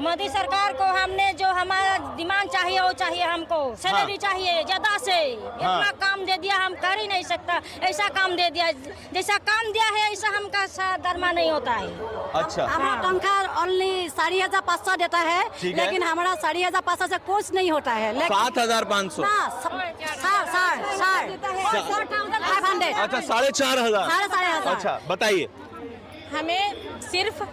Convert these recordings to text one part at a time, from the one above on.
मोदी सरकार को हमने जो हमारा डिमांड चाहिए वो चाहिए हमको, सैलरी चाहिए ज्यादा से। इतना काम दे दिया, हम कर ही नहीं सकता। ऐसा काम दे दिया, जैसा काम दिया है ऐसा हमका दरमा नहीं होता है। अच्छा, हमारा तनख्वाह ओनली 5,500 देता है, लेकिन हमारा 5,500 से कुछ नहीं होता है। 7,500। 500। अच्छा, 4,500। 4,500। अच्छा, बताइए। हमें सिर्फ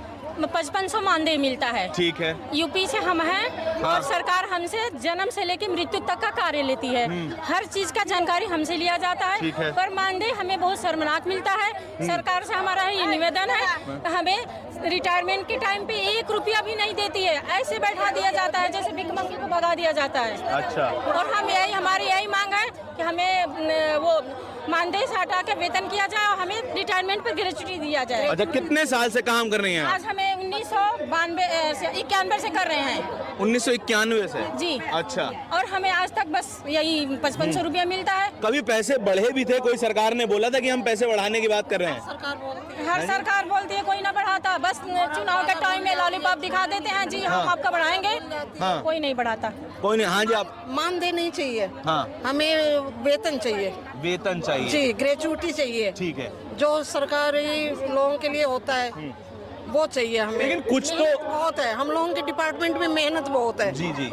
5500 मानदेय मिलता है। ठीक है। यूपी से हम हैं और सरकार हमसे जन्म से लेकर मृत्यु तक का कार्य लेती है। हर चीज का जानकारी हमसे लिया जाता है, पर मानदेय हमें बहुत शर्मनाक मिलता है। सरकार से हमारा ये निवेदन है, हमें रिटायरमेंट के टाइम पे 1 रुपया भी नहीं देती है, ऐसे बैठा दिया जाता है जैसे भिखमंगे को भगा दिया जाता है। अच्छा, और हम हमारी यही मांग है कि हमें वो मानदेय से हटा के वेतन किया जाए और हमें रिटायरमेंट पर ग्रेच्युटी दिया जाए। अच्छा, कितने साल से काम कर रही हैं? आज हमें 1991 से कर रहे हैं। 1991 से? जी। अच्छा, और हमें आज तक बस यही 5500 रुपया मिलता है। कभी पैसे बढ़े भी थे? कोई सरकार ने बोला था कि हम पैसे बढ़ाने की बात कर रहे हैं? हर सरकार बोलती है, कोई ना बढ़ाता। बस चुनाव के टाइम में लॉलीपॉप दिखा देते हैं, जी हम आपका बढ़ाएंगे। कोई नहीं बढ़ाता। कोई नहीं। हाँ जी, आप? मानदेय नहीं चाहिए, हाँ, हमें वेतन चाहिए। वेतन चाहिए जी, ग्रेच्युटी चाहिए। ठीक है। जो सरकारी लोगों के लिए होता है वो चाहिए हमें। लेकिन कुछ तो बहुत है, हम लोगों के डिपार्टमेंट में मेहनत बहुत है। जी जी,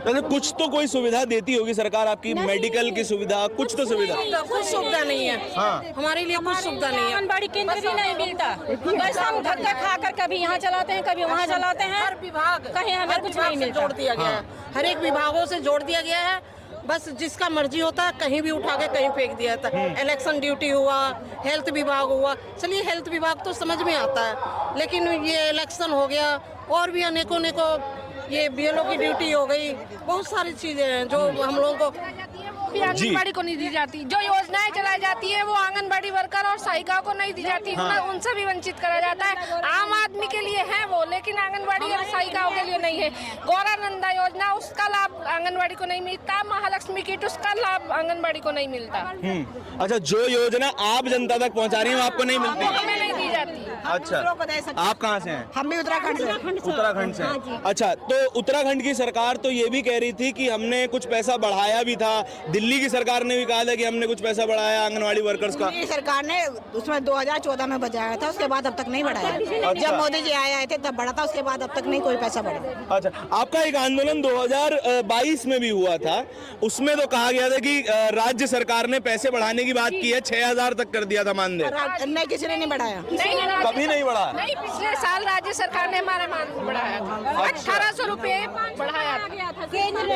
तो कुछ तो कोई सुविधा देती होगी सरकार आपकी, मेडिकल की सुविधा, कुछ तो सुविधा? कुछ सुविधा नहीं है। हाँ, हमारे लिए कुछ सुविधा नहीं है। आंगनबाड़ी केंद्र भी नहीं मिलता। बस हम धक्का खाकर कभी यहाँ चलाते हैं, कभी वहाँ चलाते हैं। हर विभाग कहीं हमें कुछ नहीं मिलता। जोड़ दिया गया है, हर एक विभागों से जोड़ दिया गया है। बस जिसका मर्जी होता है कहीं भी उठा के कहीं फेंक दिया था। इलेक्शन ड्यूटी हुआ, हेल्थ विभाग हुआ। चलिए, हेल्थ विभाग तो समझ में आता है, लेकिन ये इलेक्शन हो गया और भी अनेकों ये बीएलओ की ड्यूटी हो गई। बहुत सारी चीजें हैं जो हम लोगों को आंगनबाड़ी को नहीं दी जाती। जो योजनाएं चलाई जाती है वो आंगनबाड़ी वर्कर और सहायिका को नहीं दी जाती। उनसे भी वंचित करा जाता है। आम आदमी के लिए है वो, लेकिन आंगनबाड़ी और सहायिकाओं के लिए नहीं है। गौरानंदा योजना, उसका लाभ आंगनबाड़ी को नहीं मिलता। महालक्ष्मी किट, उसका लाभ आंगनबाड़ी को नहीं मिलता। अच्छा, जो योजना आप जनता तक पहुंचा रही है आपको नहीं मिलती? हमें नहीं दी जाती। अच्छा, आप कहाँ से हैं? हम भी उत्तराखंड से। उत्तराखंड से। अच्छा, तो उत्तराखंड की सरकार तो ये भी कह रही थी कि हमने कुछ पैसा बढ़ाया भी था। दिल्ली की सरकार ने भी कहा था कि हमने कुछ पैसा बढ़ाया आंगनवाड़ी वर्कर्स का। सरकार ने उसमें 2014 में बढ़ाया था, उसके बाद अब तक नहीं बढ़ाया। जब मोदी जी आए थे तब बढ़ा था, उसके बाद अब तक नहीं कोई पैसा बढ़ा। अच्छा, आपका एक आंदोलन 2022 में भी हुआ था, उसमें तो कहा गया था कि राज्य सरकार ने पैसे बढ़ाने की बात की है, 6,000 तक कर दिया था मानदेय। नहीं, किसी ने नहीं बढ़ाया। कभी नहीं बढ़ा? नहीं, पिछले साल राज्य सरकार ने हमारा मानदेय बढ़ाया था। 1800 रुपए बढ़ाया था।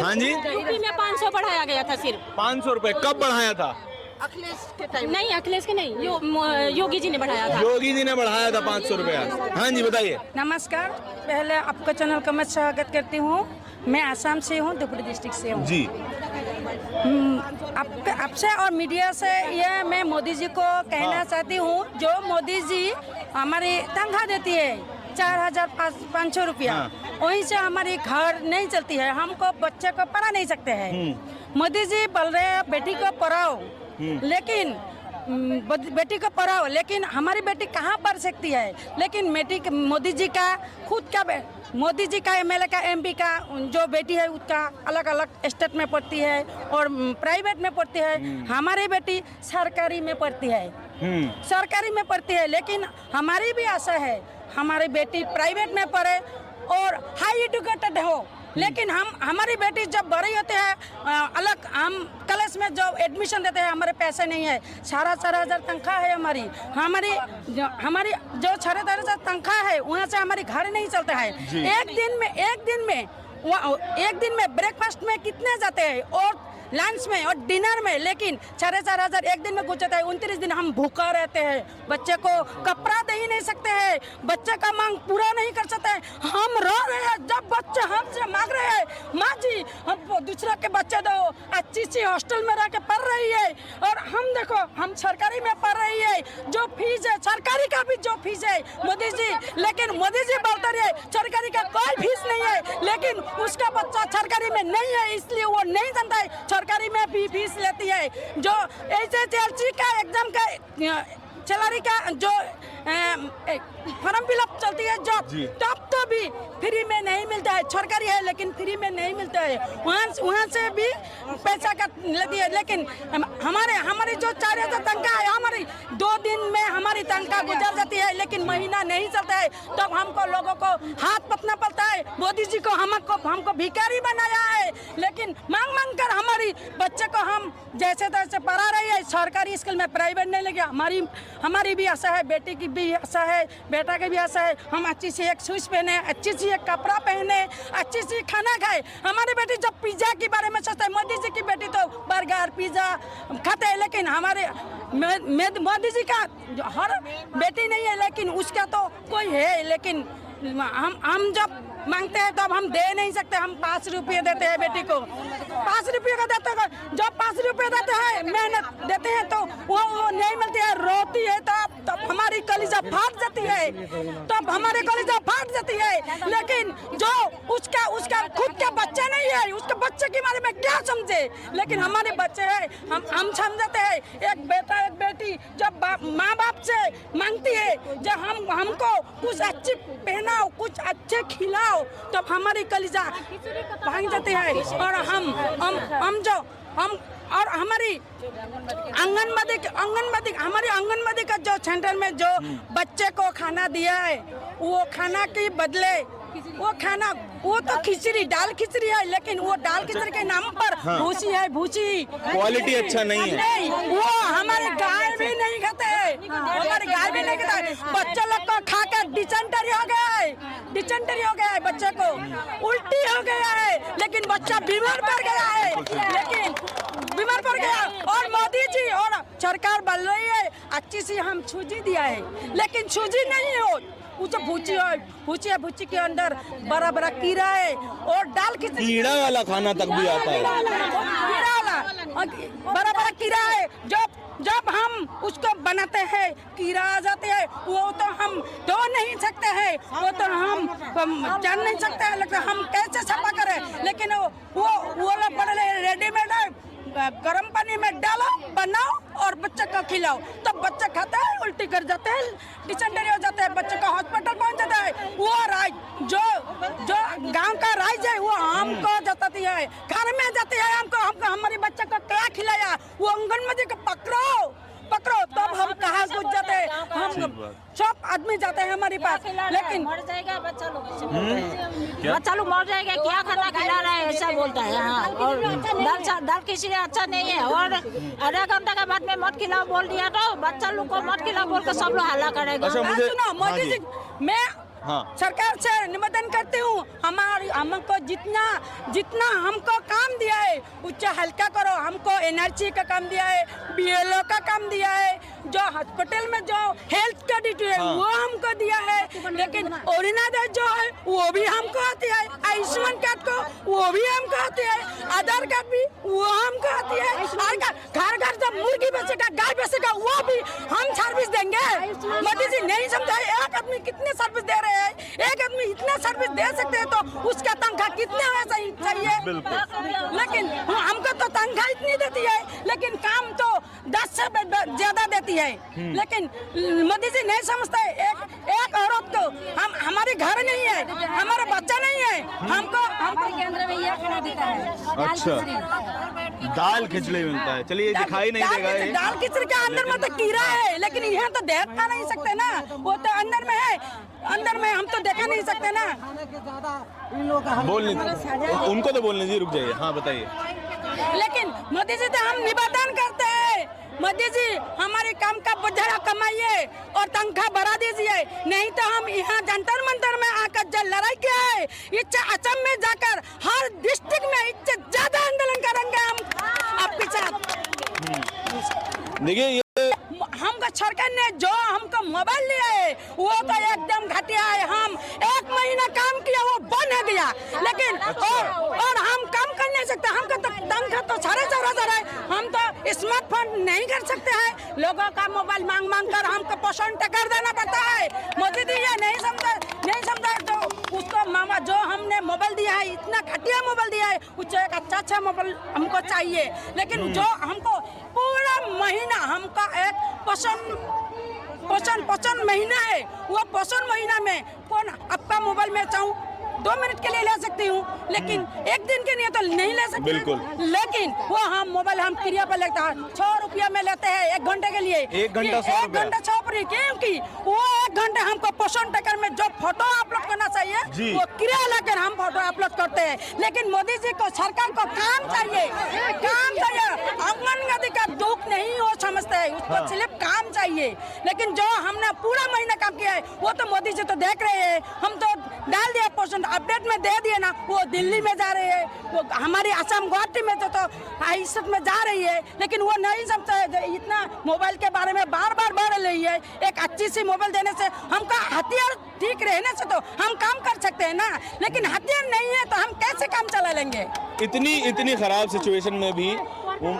हाँ जी, यूपी में 500 बढ़ाया गया था सिर्फ। 500 रुपए कब बढ़ाया था? अखिलेश के टाइम नहीं, अखिलेश के नहीं, योगी जी ने बढ़ाया था। योगी जी ने बढ़ाया था 500 रुपया। हाँ जी, बताइए। नमस्कार, पहले आपका चैनल का मैं स्वागत करती हूँ। मैं आसाम से हूँ, धुबरी डिस्ट्रिक्ट से हूँ जी। आपसे और मीडिया से ये मैं मोदी जी को कहना चाहती हूँ, जो मोदी जी हमारी तनख्वाह देती है 4,500 रुपया, वहीं से हमारी घर नहीं चलती है। हमको बच्चे को पढ़ा नहीं सकते हैं। मोदी जी बोल रहे हैं बेटी को पढ़ाओ, लेकिन बेटी को पढ़ाओ, लेकिन हमारी बेटी कहाँ पढ़ सकती है? लेकिन मोदी जी का खुद का मोदी जी का एमएलए का एमपी का जो बेटी है उसका अलग अलग स्टेट में पढ़ती है और प्राइवेट में पढ़ती है। हमारी बेटी सरकारी में पढ़ती है, सरकारी में पढ़ती है। लेकिन हमारी भी आशा है हमारी बेटी प्राइवेट में पढ़े और हाई एजुकेटेड हो। लेकिन हमारी बेटी जब बड़ी होती है अलग, हम कॉलेज में जो एडमिशन देते हैं हमारे पैसे नहीं है। 4,500 तनख्वाह है हमारी जो 4,500 तनख्वाह है वहाँ से हमारी घर नहीं चलता है। एक दिन में ब्रेकफास्ट में कितने जाते हैं और लंच में और डिनर में, लेकिन 4,500 एक दिन में गुजर जाता है। 29 दिन हम भूखा रहते हैं, बच्चे को कपड़ा दे ही नहीं सकते हैं, बच्चे का मांग पूरा नहीं कर सकते हैं। हम रो रहे हैं जब बच्चे हमसे मांग रहे हैं, माँ जी हम दूसरा के बच्चे दो, अच्छी सी हॉस्टल में रह के पढ़ रही है और हम देखो हम सरकारी में पढ़ रही है। जो फीस है सरकारी का भी जो फीस है मोदी जी, लेकिन मोदी जी बोलते रहे सरकारी का कोई फीस नहीं है, लेकिन उसका बच्चा सरकारी में नहीं है इसलिए वो नहीं जानता है सरकारी में भी फीस लेती है। जो एसएसएलसी का एग्जाम का सैलरी का जो फॉर्म फिलअप चलती है जॉब, तब तो भी फ्री में नहीं मिलता है। सरकारी है लेकिन फ्री में नहीं मिलता है, वहाँ से भी पैसा का लेती है। लेकिन हमारी जो 4000 तनख्वाह है, हमारी 2 दिन में हमारी तनख्वाह गुजर जाती है, लेकिन महीना नहीं चलता है। तब हमको लोगों को हाथ पतना पड़ता है। मोदी जी को हमको भिखारी बनाया है, लेकिन मांग मांग कर हमारी बच्चे को हम जैसे तैसे पढ़ा रही है। सरकारी स्कूल में, प्राइवेट नहीं लगे। हमारी भी आशा है, बेटी की भी आशा है, बेटा की भी आशा है। हम अच्छी सी एक शूज पहने, अच्छी सी एक कपड़ा पहने, अच्छी सी खाना खाए। हमारी बेटी जब पिज्जा के बारे में सोचता है, मोदी जी की बेटी तो बर्गर पिज्जा खाते हैं, लेकिन हमारे मोदी जी का हर बेटी नहीं है, लेकिन उसका तो कोई है। लेकिन हम जब मांगते हैं तब हम दे नहीं सकते। हम 5 रुपये देते हैं बेटी को, 5 रुपये का देते हैं। जब 5 रुपये देते हैं, मेहनत देते हैं तो वो नहीं मिलती है, रोती है तब हमारी कलीजा फाट जाती है, तब हमारी कलीजा फाट जाती है। लेकिन जो उसका खुद के बच्चे नहीं है, उसके बच्चे के बारे में क्या समझे। लेकिन हमारे बच्चे हैं, हम समझते हैं। एक बेटा एक बेटी जब माँ बाप से मांगती है, जब हमको कुछ अच्छी पहनाओ, कुछ अच्छे खिलाओ, तब हमारी कलीजा भाग जाती है। और और हमारी आंगनबाड़ी का जो सेंटर में जो बच्चे को खाना दिया है, वो खाना के बदले वो तो खिचड़ी, दाल खिचड़ी है, लेकिन वो दाल खिचड़ी के नाम पर भूसी है, भूसी क्वालिटी अच्छा नहीं है। नहीं, वो हमारे गाय भी नहीं खाते हैं, हमारे गाय भी नहीं खाते। बच्चे लोग को खाकर डिसेंटरी हो गया है, बच्चे को उल्टी हो गया है, लेकिन बच्चा बीमार पड़ गया है, और मोदी जी और सरकार बोल रही है अच्छी सी हम सूजी दिया है, लेकिन सूजी नहीं है, वो जो भूची है, भूची के अंदर बड़ा कीड़ा है, और दाल खिचड़ी कीड़ा वाला खाना तक भी आता है, बड़ा कीड़ा है। जब हम उसको बनाते हैं, कीड़ा आ जाते हैं, वो तो हम धो नहीं सकते हैं, वो तो हम जान नहीं सकते हैं, लेकिन हम कैसे सफा करें। लेकिन वो लोग बड़े रेडीमेड है, गर्म पानी में डालो, बनाओ और बच्चे को खिलाओ, तब बच्चे खाते हैं, उल्टी कर जाते हैं, डिसेंटरी हो जाते हैं, बच्चे को हॉस्पिटल पहुंच जाता है। वो राइज जो गांव का राइज है, वो हमको जताती है, घर में जाती है, हमको हमारे बच्चे को क्या खिलाया, वो आंगनबाड़ी को पकड़ो, तब हम कहाँ कुछ जाते हैं। हम सब आदमी जाते हैं हमारे पास, लेकिन मर जाएगा बच्चा लोग मर जाएगा, क्या खाना खिला रहा है ऐसा बोलता है। हाँ, और दाल खिचड़ी अच्छा नहीं है, और आधा घंटा के बाद में मत खिलाओ बोल दिया तो बच्चा लोग को मत खिलाओ बोल कर सब लोग हल्ला करेगा। सुनो मोदी जी, मैं सरकार से निवेदन करती हूँ, हमको जितना हमको काम दिया है उससे हल्का करो। हमको एनआरसी का काम दिया है, बीएलओ का काम दिया है, जो हॉस्पिटल में जो हेल्थ का ड्यूटी है वो हमको दिया है, लेकिन अरुणोदय जो है वो भी हमको आती है, आयुष्मान कार्ड को वो भी हमको आती है, आधार कार्ड भी वो हमको आती है, घर जब मुर्गी बेचेगा, गाय बेचेगा, वो भी हम सर्विस देंगे। मोदी जी नहीं समझा, एक आदमी कितने सर्विस दे रहे हैं, एक आदमी इतना सर्विस दे सकते हैं तो उसका तनख्वाह कितने होना चाहिए। लेकिन हमको तो तनख्वाह इतनी देती है, लेकिन काम तो 10 से ज्यादा देती है। लेकिन मोदी जी नहीं समझते, एक औरत को हमारे घर नहीं है, हमारा बच्चा नहीं है, हमको केंद्र में यह खाना देता है। अच्छा, दाल खिचड़ी मिलता है, चलिए दिखाई नहीं देगा ये। दाल खिचड़ी के अंदर में तो कीड़ा है, लेकिन यहाँ तो देखा नहीं सकते ना, वो तो अंदर में है, अंदर में हम तो देखा नहीं सकते ना। बोल नहीं, उनको तो बोलने जी, रुक जाइए। हाँ बताइए। लेकिन मोदी जी से हम निवेदन करते हैं, मोदी जी हमारे काम का बोझा कमाइए और तनख्वाह बढ़ा दीजिए, नहीं तो हम यहाँ जंतर मंतर में आकर जो लड़ाई किया है, इससे असम में जाकर हर डिस्ट्रिक्ट में इससे ज्यादा आंदोलन करेंगे हम आपके साथ। देखिए हमको सरकार ने जो हमको मोबाइल लिया है वो तो एकदम घटिया है। हम 1 महीना काम किया, वो बंद हो गया, लेकिन और हम काम कर नहीं सकते, हमको तो तनख्वाह तो 4,500 है, हम तो स्मार्टफोन नहीं कर सकते हैं, लोगों का मोबाइल मांग कर हमको पोषण कर देना पड़ता है। मोदी जी ये नहीं समझा तो उसको मामा जो हमने मोबाइल दिया है, इतना घटिया मोबाइल दिया है, उससे एक अच्छा मोबाइल हमको चाहिए। लेकिन जो हमको पूरा महीना हमका एक पोषण पोषण महीना है, वो पोषण महीना में कौन आपका मोबाइल में चाहूँ 2 मिनट के लिए ले सकती हूँ, लेकिन एक दिन के लिए तो नहीं ले सकती। बिल्कुल। लेकिन वो हम मोबाइल हम क्रिया पर लेता है 6 रुपया में लेते हैं 1 घंटे के लिए। 1 घंटा 100 1 घंटा 6 रुपये, क्योंकि वो 1 घंटे हमको पोषण टकर में जो फोटो अपलोड करना चाहिए जी। वो क्रिया लेकर हम फोटो अपलोड करते हैं। लेकिन मोदी जी को, सरकार को काम चाहिए, काम चाहिए। आंगनबाड़ी का दुख नहीं वो समझते हैं, उसको सिर्फ काम चाहिए। लेकिन जो हमने पूरा महीना काम किया है वो तो मोदी जी तो देख रहे हैं। हम तो डाल दिया पोषण अपडेट में दे दिए ना, वो दिल्ली में जा रहे हैं, वो हमारी असम गुवाहाटी में तो हाईसत में जा रही है। लेकिन वो नहीं समझता है, इतना मोबाइल के बारे में बार बार बढ़ रही है। एक अच्छी सी मोबाइल देने से हमका हथियार ठीक रहने से तो हम काम कर सकते हैं ना, लेकिन हथियार नहीं है तो हम कैसे काम चला लेंगे। इतनी खराब सिचुएशन में भी वो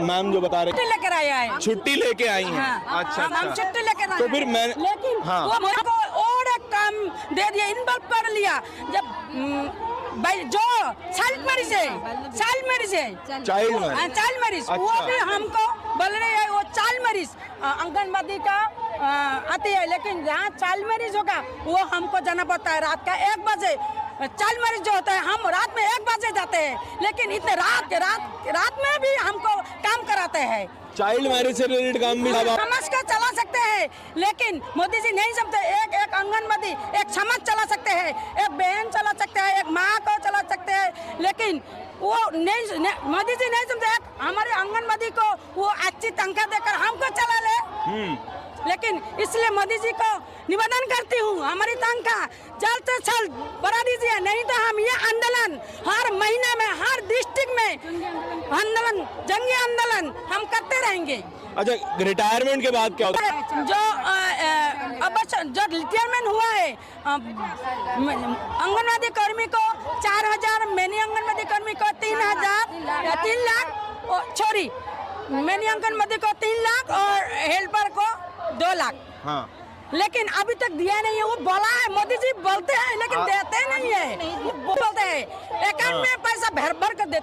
मैम जो बता रहे छुट्टी लेकर आया है, छुट्टी लेके आई हैं। हाँ, अच्छा हम अच्छा। छुट्टी लेकर आए तो फिर मैं लेकिन हाँ। वो मेरे को और एक काम दे दिया, इन्वॉल्व कर लिया। जब भाई जो चाइल्ड मैरिज है चाइल्ड मैरिज वो अच्छा। भी हमको बोल रहे हैं, वो चाइल्ड मैरिज आंगनबाड़ी का आती है, लेकिन जहाँ चाइल्ड मैरिज होगा वो हमको जाना पड़ता है रात का 1 बजे। चाइल्ड मैरिज जो होता है हम रात में 1 बजे जाते हैं, लेकिन इतने रात में भी हमको काम कराते हैं। चाइल्ड मैरिज से रिलेटेड काम भी समाज को चला सकते हैं, लेकिन मोदी जी नहीं समझते। एक आंगनबाड़ी एक समाज चला सकते हैं, एक बहन चला सकते हैं, एक माँ को चला सकते हैं, लेकिन वो नहीं, मोदी जी नहीं समझते। हमारे आंगनबाड़ी को वो अच्छी तनख्वाह देकर हमको चला ले। लेकिन इसलिए मोदी जी को निवेदन करती हूँ, हमारी तनख्वाह जल्द से जल्द बढ़ा दीजिए, नहीं तो हम ये आंदोलन हर महीने में, हर डिस्ट्रिक्ट में आंदोलन, जंगी आंदोलन हम करते रहेंगे। अच्छा, रिटायरमेंट के बाद क्या होता है? जो अब जो रिटायरमेंट हुआ है आंगनबाड़ी कर्मी को 4,000, मैनी आंगनबाड़ी कर्मी को 3 लाख और छोरी मैनी आंगनबाड़ी को 3 लाख और हेल्पर को 2 लाख। हाँ। लेकिन अभी तक दिया नहीं है। वो बोला है, मोदी जी बोलते हैं लेकिन देते नहीं है। वो बोलते हैं अकाउंट में पैसा भर भर कर देते हैं।